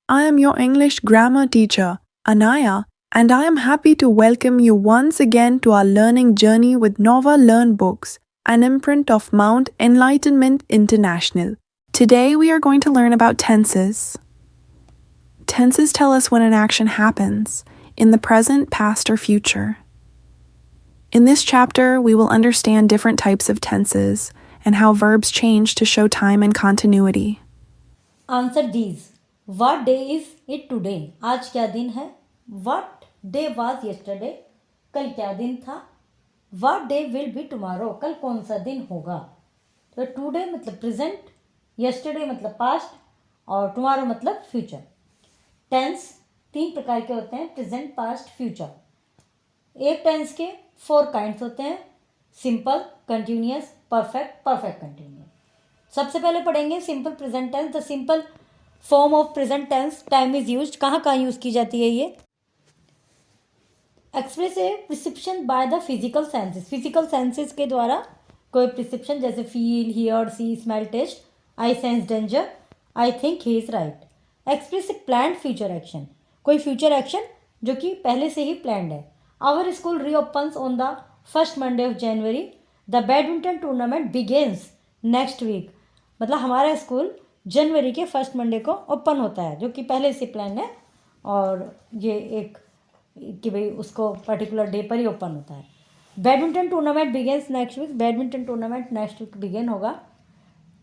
I am your English grammar teacher, Anaya, and I am happy to welcome you once again to our learning journey with Nova Learn Books, an imprint of Mount Enlightenment International. Today we are going to learn about tenses. Tenses tell us when an action happens, in the present, past, or future. In this chapter, we will understand different types of tenses and how verbs change to show time and continuity. Answer these. What day is it today? आज क्या दिन है? What day was yesterday? कल क्या दिन था? What day will be tomorrow? कल कौन सा दिन होगा? तो टुडे मतलब प्रेजेंट, yesterday मतलब पास्ट और tomorrow मतलब फ्यूचर. टेंस 3 प्रकार के होते हैं, प्रेजेंट, पास्ट, फ्यूचर. एक टेंस के 4 काइंड्स होते हैं, simple, continuous, perfect, perfect continuous. सबसे पहले पढ़ेंगे simple present tense. The simple form of present tense, time is used. कहाँ कहाँ यूज की जाती है ये? Express a prescription by the physical senses. Physical senses के द्वारा कोई प्रिस्क्रिप्शन, जैसे feel, here, see, smell, taste. I sense danger, I think he is right. Express a planned future action. कोई फ्यूचर एक्शन जो कि पहले से ही प्लान्ड है. Our school reopens on the first Monday of January. The badminton tournament begins next week. मतलब हमारा school जनवरी के फर्स्ट मंडे को ओपन होता है, जो कि पहले से प्लान है, और ये एक कि भाई उसको पर्टिकुलर डे पर ही ओपन होता है. Badminton tournament begins next week. Badminton tournament next week begin होगा.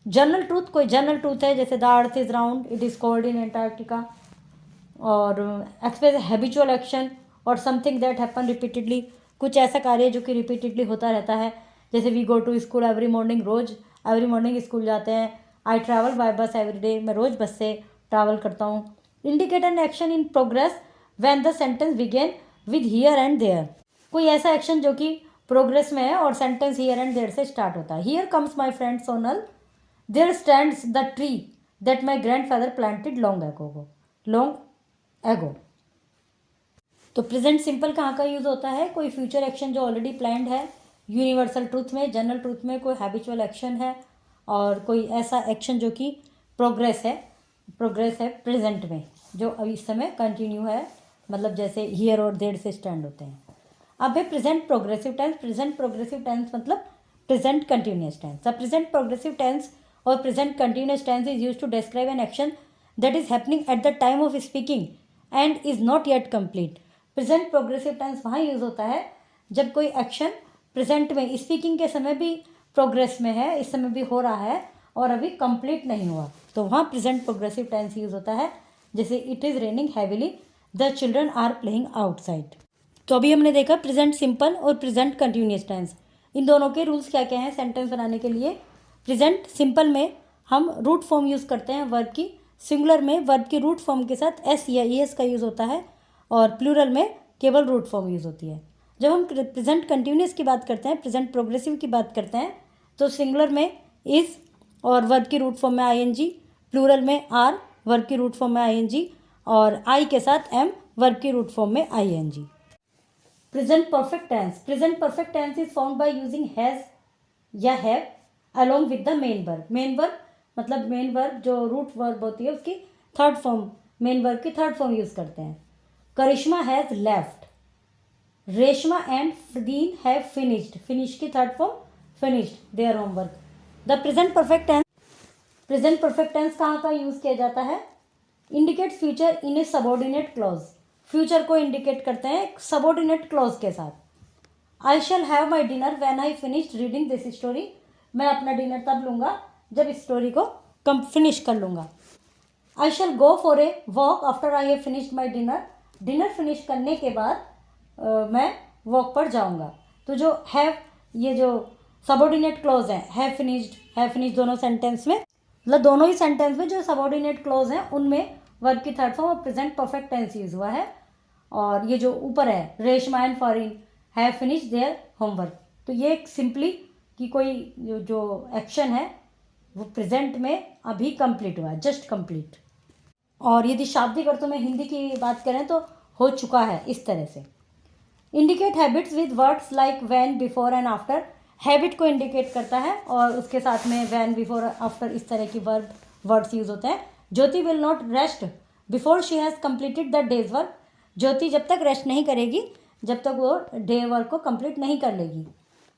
जनरल ट्रूथ, कोई जनरल ट्रूथ है, जैसे the earth is round, it is cold in Antarctica. और एक्सप्रेस हैबिचुअल एक्शन और समथिंग दैट हैपन रिपीटेडली. कुछ ऐसा कार्य जो कि रिपीटेडली होता रहता है, जैसे we go to school every morning. रोज एवरी मॉर्निंग स्कूल जाते हैं. I travel by bus every day. मैं रोज बस से ट्रैवल करता हूँ. Indicate an action in progress when the sentence begin with here and there. कोई ऐसा एक्शन जो कि प्रोग्रेस में है और सेंटेंस हियर एंड देयर से स्टार्ट होता है. Here comes my friend Sonal, there stands the tree that my grand father planted long ago. तो प्रेजेंट सिंपल कहाँ का यूज़ होता है? कोई फ्यूचर एक्शन जो ऑलरेडी प्लान्ड है. यूनिवर्सल ट्रूथ में, जनरल ट्रूथ में कोई हैबिचुअल एक्शन है, और कोई ऐसा एक्शन जो कि प्रोग्रेस है प्रेजेंट में, जो अभी इस समय कंटिन्यू है, मतलब जैसे हियर और देयर से स्टैंड होते हैं. अब है present progressive tense. Present progressive tense मतलब present continuous tense. The present progressive tense और present continuous tense is use to describe an action that is happening at the time of speaking and is not yet complete. Present progressive tense वहाँ use होता है जब कोई action present में, speaking के समय भी प्रोग्रेस में है, इस समय भी हो रहा है और अभी कंप्लीट नहीं हुआ, तो वहाँ प्रेजेंट प्रोग्रेसिव टेंस यूज़ होता है. जैसे it is raining heavily, the children are playing outside. तो अभी हमने देखा प्रेजेंट सिंपल और प्रेजेंट कंटिन्यूस टेंस. इन दोनों के रूल्स क्या क्या हैं सेंटेंस बनाने के लिए? प्रेजेंट सिंपल में हम रूट फॉर्म यूज़ करते हैं वर्ब की. सिंगुलर में वर्ब की रूट फॉर्म के साथ एस या ई एस का यूज़ होता है, और प्लूरल में केवल रूट फॉर्म यूज़ होती है. जब हम प्रेजेंट कंटिन्यूस की बात करते हैं, प्रेजेंट प्रोग्रेसिव की बात करते हैं, तो सिंगुलर में इज़ और वर्ब की रूट फॉर्म में आई एन जी, प्लूरल में आर, वर्ब की रूट फॉर्म में आई एन जी, और आई के साथ एम, वर्ब की रूट फॉर्म में I N G. Present perfect tense. Present perfect tense is formed by using has या have along with the main verb. Main verb मतलब main verb जो root verb होती है उसकी थर्ड फॉर्म, मेन वर्ब की third form use करते हैं. करिश्मा has left. Reshma and Fardeen have finished. Finish की third form finished their homework. The present perfect tense. Present perfect tense कहाँ का यूज़ किया जाता है? Indicate future in a subordinate clause. Future को इंडिकेट करते हैं सबॉर्डिनेट क्लॉज के साथ. I shall have my dinner when I finished reading this story. मैं अपना डिनर तब लूँगा जब इस स्टोरी को फिनिश कर लूँगा. I shall go for a walk after I have finished my dinner. Dinner finish करने के बाद मैं वॉक पर जाऊँगा. तो जो हैव, ये जो सबॉर्डिनेट क्लॉज है, हैव फिनिश्ड दोनों सेंटेंस में, मतलब दोनों ही सेंटेंस में जो सबॉर्डिनेट क्लॉज हैं उनमें वर्ब की थर्ड फॉर्म और प्रेजेंट परफेक्ट टेंस यूज हुआ है. और ये जो ऊपर है Reshma and foreign have finished their homework, तो ये सिंपली कि कोई जो एक्शन है वो प्रेजेंट में अभी कंप्लीट हुआ है, जस्ट कंप्लीट. और यदि शाब्दिक अर्थों में हिंदी की बात करें तो हो चुका है, इस तरह से. Indicate habits with words like when, before and after. Habit को इंडिकेट करता है और उसके साथ में व्हेन, बिफोर, आफ्टर इस तरह की वर्ड्स यूज होते हैं. Jyoti will not rest before she has completed the day's work, Jyoti जब तक रेस्ट नहीं करेगी, जब तक वो डे वर्क को कंप्लीट नहीं कर लेगी.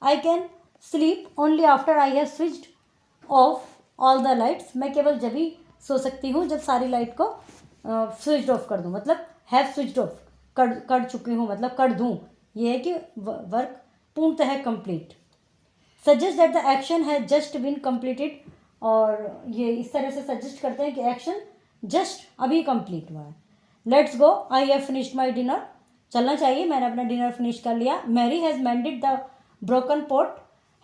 I can sleep only after I have switched off all the lights, मैं केवल जब ही सो सकती हूँ जब सारी लाइट को स्विच्ड ऑफ कर दूँ, मतलब हैव स्विच्ड ऑफ कर चुकी हूँ, मतलब कर दूँ, ये है कि वर्क पूर्णतः complete. Suggest that the action has just been completed, और ये इस तरह से सजेस्ट करते हैं कि एक्शन जस्ट अभी कंप्लीट हुआ है. Let's go, I have finished my dinner, चलना चाहिए, मैंने अपना डिनर फिनिश कर लिया. Mary has mended the broken pot,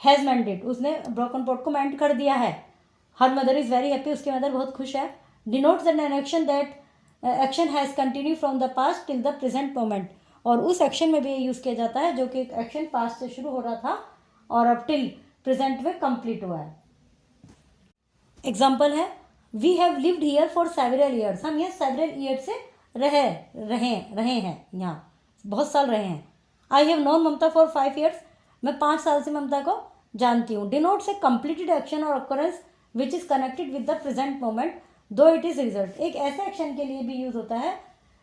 has mended, उसने ब्रोकन पॉट को मेंड कर दिया है. Her mother is very happy, उसकी मदर बहुत खुश है. Denotes an action that action has continue from the past till the present moment, और उस एक्शन में भी ये यूज़ किया जाता है जो कि एक एक्शन पास्ट से शुरू हो रहा था और अब टिल प्रेजेंट में कंप्लीट हुआ है. एग्जाम्पल है, we have lived here for several years, हम यहाँ सेवरल ईयर्स से रहे हैं, यहाँ बहुत साल रहे हैं. I have known Mamta for 5 years, मैं 5 साल से ममता को जानती हूँ. डिनोट्स ए कंप्लीटेड एक्शन और occurrence which is connected with the present moment दो इट इज़ रिजल्ट, एक ऐसे एक्शन के लिए भी यूज़ होता है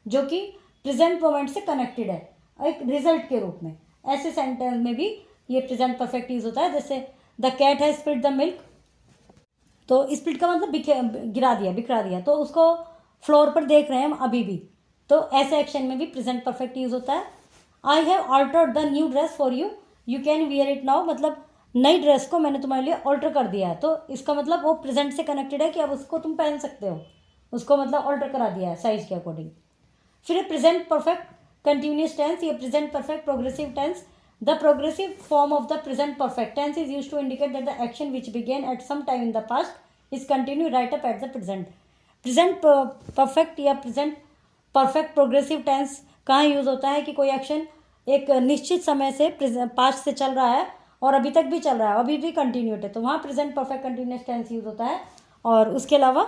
जो कि प्रेजेंट मोमेंट से कनेक्टेड है एक रिजल्ट के रूप में. ऐसे सेंटेंस में भी ये प्रेजेंट परफेक्ट यूज़ होता है. जैसे the cat has spilled the milk, तो स्पिल्ड का मतलब बिखरा दिया, तो उसको फ्लोर पर देख रहे हैं हम अभी भी, तो ऐसे एक्शन में भी प्रेजेंट परफेक्ट यूज़ होता है. I have altered the new dress for you, you can wear it now, मतलब नई ड्रेस को मैंने तुम्हारे लिए ऑल्टर कर दिया है, तो इसका मतलब वो प्रेजेंट से कनेक्टेड है कि अब उसको तुम पहन सकते हो, उसको मतलब ऑल्टर करा दिया है साइज के अकॉर्डिंग. फिर प्रेजेंट परफेक्ट कंटिन्यूस टेंस, ये present perfect progressive tense. The progressive form of the present perfect tense is used to indicate that the action which began at some time in the past is continue right up at the present. Present perfect या present perfect progressive tense कहाँ use होता है कि कोई action एक निश्चित समय से पास्ट से चल रहा है और अभी तक भी चल रहा है, अभी भी कंटिन्यूट है, तो वहाँ present perfect continuous tense use होता है. और उसके अलावा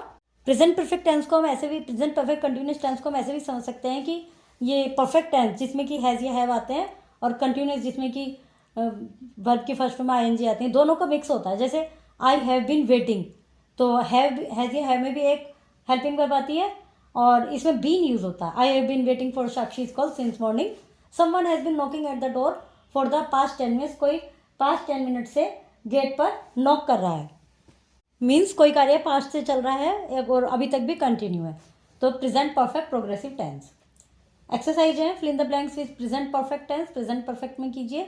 प्रेजेंट परफेक्ट टेंस को हम ऐसे भी, प्रेजेंट परफेक्ट कंटिन्यूस टेंस को हम ऐसे भी समझ सकते हैं कि ये परफेक्ट टेंस जिसमें कि हैज़ या हैव आते हैं और कंटिन्यूस जिसमें कि वर्ब की फर्स्ट में आईएनजी आते हैं, दोनों का मिक्स होता है. जैसे आई हैव बीन वेटिंग, तो हैज़ या हैव में भी एक हेल्पिंग वर्ब आती है और इसमें बीन यूज़ होता है. I have been waiting for Sakshi is call since morning. Someone has been knocking at the door for the past 10 minutes, कोई पास्ट 10 minutes से गेट पर नॉक कर रहा है, मीन्स कोई कार्य पास्ट से चल रहा है और अभी तक भी कंटिन्यू है, तो present perfect progressive tense. Exercise है, fill in the blanks with present perfect tense, present perfect में कीजिए.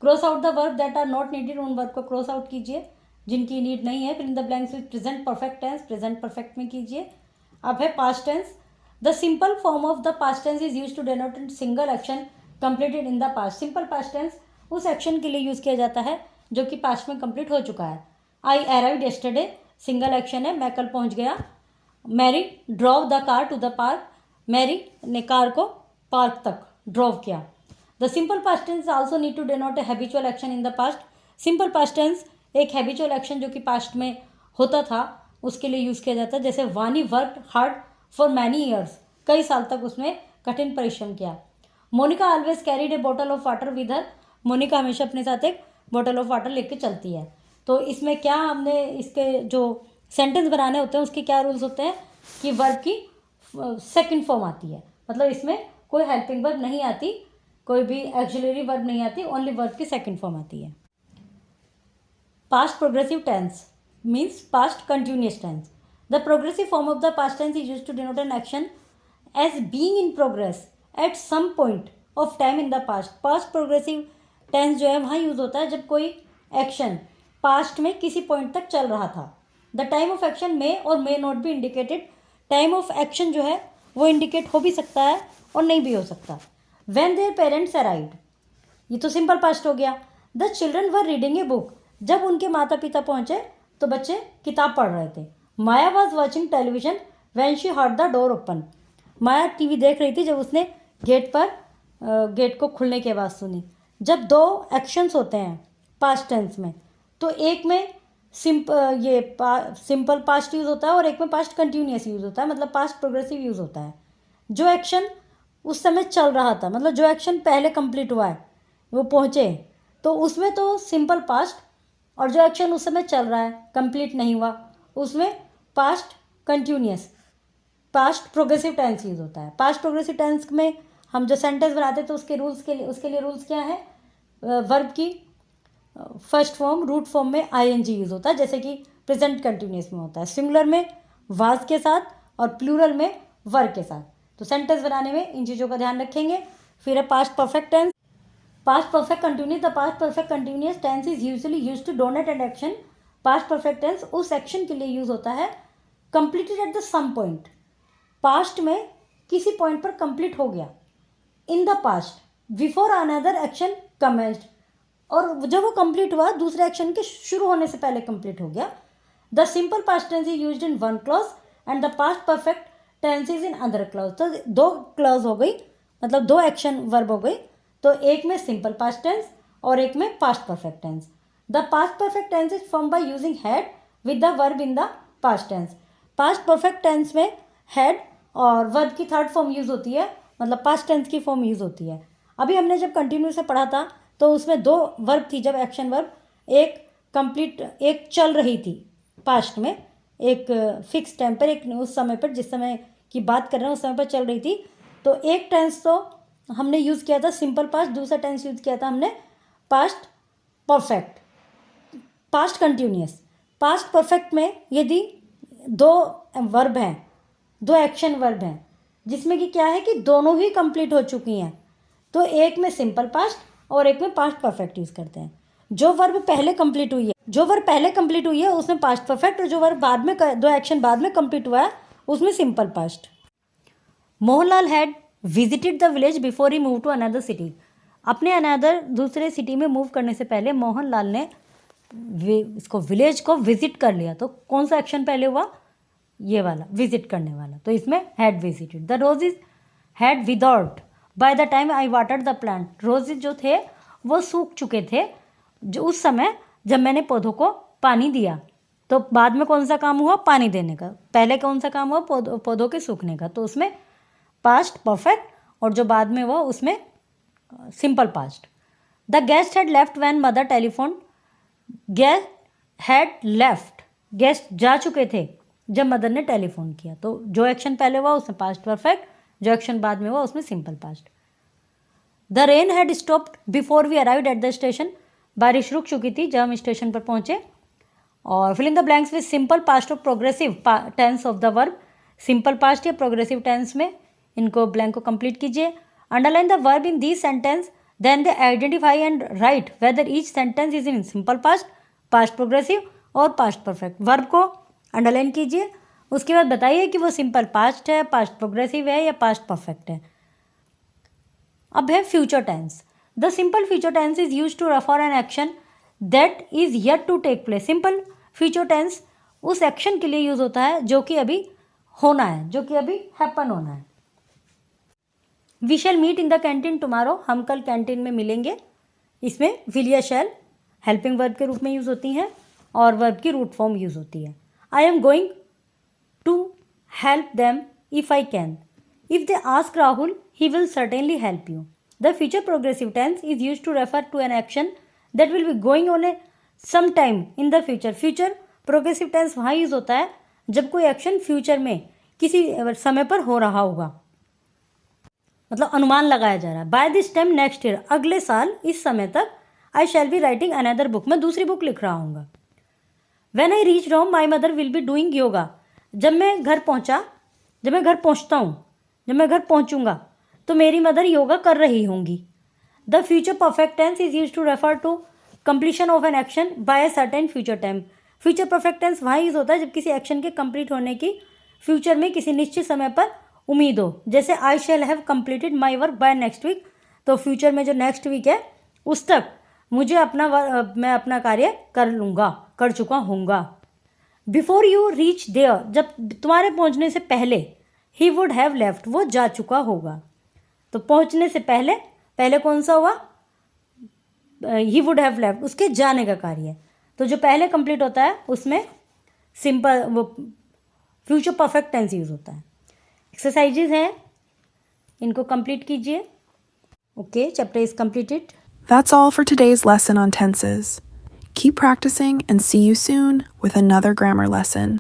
Cross out the verb that are not needed, उन वर्ब को क्रॉस आउट कीजिए जिनकी नीड नहीं है. Fill in the blanks with present perfect tense, present perfect में कीजिए. अब है past tense. The simple form of the past tense is use to denote single action completed in the past. Simple past tense उस action के लिए use किया जाता है जो कि पास्ट में कंप्लीट हो चुका है. I arrived yesterday, single action है, मैं कल पहुंच गया. Mary drove the car to the park, Mary ने कार को पार्क तक ड्रॉव किया. The simple past tense also need to denote a habitual action in the past. Simple past tense एक हैबिचुअल एक्शन जो कि पास्ट में होता था उसके लिए यूज़ किया जाता है. जैसे Vani worked hard for many years, कई साल तक उसमें कठिन परिश्रम किया. Monica always carried a bottle of water with her, Monica हमेशा अपने साथ एक बॉटल ऑफ वाटर लेके चलती है. तो इसमें क्या हमने इसके जो सेंटेंस बनाने होते हैं उसके क्या रूल्स होते हैं कि वर्ब की सेकंड फॉर्म आती है, मतलब इसमें कोई हेल्पिंग वर्ब नहीं आती, कोई भी एक्सिलरी वर्ब नहीं आती, ओनली वर्ब की सेकंड फॉर्म आती है. Past progressive tense means past continuous tense. The progressive form of the past tense is used to denote an action as being in progress at some point of time in the past. Past progressive tense जो है वहाँ use होता है जब कोई action past में किसी point तक चल रहा था. द टाइम ऑफ एक्शन मे और may not be indicated. Time of action जो है वो इंडिकेट हो भी सकता है और नहीं भी हो सकता. व्हेन देयर पेरेंट्स अराइव्ड, ये तो सिंपल पास्ट हो गया. The children were reading a book, जब उनके माता पिता पहुँचे तो बच्चे किताब पढ़ रहे थे. Maya was watching television when she heard the door open, Maya TV देख रही थी जब उसने गेट को खुलने की आवाज़ सुनी. जब दो एक्शंस होते हैं पास्ट टेंस में तो एक में सिंपल पास्ट यूज़ होता है और एक में पास्ट कंटिन्यूस यूज़ होता है, मतलब पास्ट प्रोग्रेसिव यूज़ होता है. जो एक्शन उस समय चल रहा था, मतलब जो एक्शन पहले कंप्लीट हुआ है वो पहुँचे, तो उसमें तो सिंपल पास्ट, और जो एक्शन उस समय चल रहा है कंप्लीट नहीं हुआ उसमें past continuous. Past progressive tense use होता है। पास्ट प्रोग्रेसिव टेंस में हम जो सेंटेंस बनाते हैं तो उसके लिए रूल्स क्या है? वर्ब की फर्स्ट फॉर्म रूट फॉर्म में आईएनजी यूज़ होता है, जैसे कि प्रेजेंट कंटिन्यूअस में होता है, सिंगुलर में वाज के साथ और प्लूरल में वर के साथ। तो सेंटेंस बनाने में इन चीज़ों का ध्यान रखेंगे। फिर है past perfect tense. Past perfect continuous, the past perfect continuous tense is usually used to donate an action. Past perfect tense उस एक्शन के लिए यूज होता है completed at the some point, past में किसी पॉइंट पर कंप्लीट हो गया, in the past before another action commenced, और जब वो कंप्लीट हुआ दूसरे एक्शन के शुरू होने से पहले कंप्लीट हो गया। The simple past tense is used in one clause and the past perfect tense is in other clause. तो दो क्लॉज हो गई, मतलब दो एक्शन वर्ब हो गई, तो एक में सिंपल पास्ट टेंस और एक में past perfect tense. The past perfect tense is form by using had with the verb in the past tense. Past perfect tense में हैड और वर्ब की थर्ड फॉर्म यूज होती है, मतलब पास्ट टेंस की फॉर्म यूज होती है। अभी हमने जब कंटिन्यू से पढ़ा था तो उसमें दो वर्ब थी, जब एक्शन वर्ब, एक चल रही थी पास्ट में, एक फिक्स टाइम पर, एक उस समय पर जिस समय की बात कर रहे हैं उस समय पर चल रही थी। तो एक टेंस तो हमने यूज़ किया था सिंपल पास्ट, दूसरा टेंस यूज़ किया था हमने past perfect, past continuous. Past perfect में यदि दो वर्ब हैं, दो एक्शन वर्ब हैं, जिसमें कि क्या है कि दोनों ही कंप्लीट हो चुकी हैं, तो एक में सिंपल पास्ट और एक में पास्ट परफेक्ट यूज़ करते हैं। जो वर्ब पहले कंप्लीट हुई है उसमें पास्ट परफेक्ट, और जो वर्ब बाद में, दो एक्शन बाद में कंप्लीट हुआ है उसमें simple past. Mohanlal had visited the village before he move to another city. अपने अनदर दूसरे सिटी में मूव करने से पहले मोहनलाल ने इसको विलेज को विजिट कर लिया। तो कौन सा एक्शन पहले हुआ? ये वाला, विजिट करने वाला। तो इसमें had visited. The roses had withered by the time I watered the plant. Roses जो थे वो सूख चुके थे जो उस समय जब मैंने पौधों को पानी दिया। तो बाद में कौन सा काम हुआ? पानी देने का। पहले कौन सा काम हुआ? पौधों के सूखने का। तो उसमें पास्ट परफेक्ट, और जो बाद में हुआ उसमें simple past. The guest had left when mother telephone. Guest had left, guest जा चुके थे जब मदर ने टेलीफोन किया। तो जो एक्शन पहले हुआ उसमें पास्ट परफेक्ट, जो एक्शन बाद में हुआ उसमें simple past. The rain had stopped before we arrived at the station. बारिश रुक चुकी थी जब हम स्टेशन पर पहुंचे। और fill in the blanks with simple past और progressive tense of the verb. Simple past या प्रोग्रेसिव टेंस में इनको ब्लैंक को कंप्लीट कीजिए। Underline the verb in these sentence, then they identify and write whether each sentence is in simple past, past progressive और past perfect. Verb को underline कीजिए, उसके बाद बताइए कि वो सिंपल पास्ट है, पास्ट प्रोग्रेसिव है या पास्ट परफेक्ट है। अब है future tense. The simple future tense is use to refer an action that is yet to take place. Simple future tense उस एक्शन के लिए यूज होता है जो कि अभी होना है, जो कि अभी हैपन होना है। We shall meet in the canteen tomorrow. हम कल कैंटीन में मिलेंगे। इसमें विल या शैल हेल्पिंग वर्ब के रूप में यूज होती हैं और वर्ब की रूट फॉर्म यूज होती है। I am going to help them if I can. If they ask Rahul, he will certainly help you. The future progressive tense is used to refer to an action that will be going on some time in the future. Future progressive tense वहाँ use होता है जब कोई action future में किसी समय पर हो रहा होगा, मतलब अनुमान लगाया जा रहा है। By this time next year, अगले साल इस समय तक, I shall be writing another book, मैं दूसरी बुक लिख रहा हूँगा। When I reach home my mother will be doing yoga. जब मैं घर पहुँचूंगा तो मेरी मदर योगा कर रही होंगी। The future perfect tense is use to refer to completion of an action by a certain future time. Future perfect tense वहाँ use होता है जब किसी एक्शन के कंप्लीट होने की फ्यूचर में किसी निश्चित समय पर उम्मीद हो। जैसे I shall have completed my work by next week. तो फ्यूचर में जो नेक्स्ट वीक है उस तक मैं अपना कार्य कर चुका होऊंगा। बिफोर यू रीच देयर, जब तुम्हारे पहुँचने से पहले, ही वुड हैव लेफ्ट, वो जा चुका होगा। तो पहुंचने से पहले कौन सा हुआ? ही वुड हैव लेफ्ट, उसके जाने का कार्य। तो जो पहले कंप्लीट होता है उसमें सिंपल वो फ्यूचर परफेक्ट टेंस यूज होता है। एक्सरसाइजेज हैं, इनको कंप्लीट कीजिए। Okay, chapter is completed. That's all for today's lesson on tenses. Keep practicing and see you soon with another grammar lesson.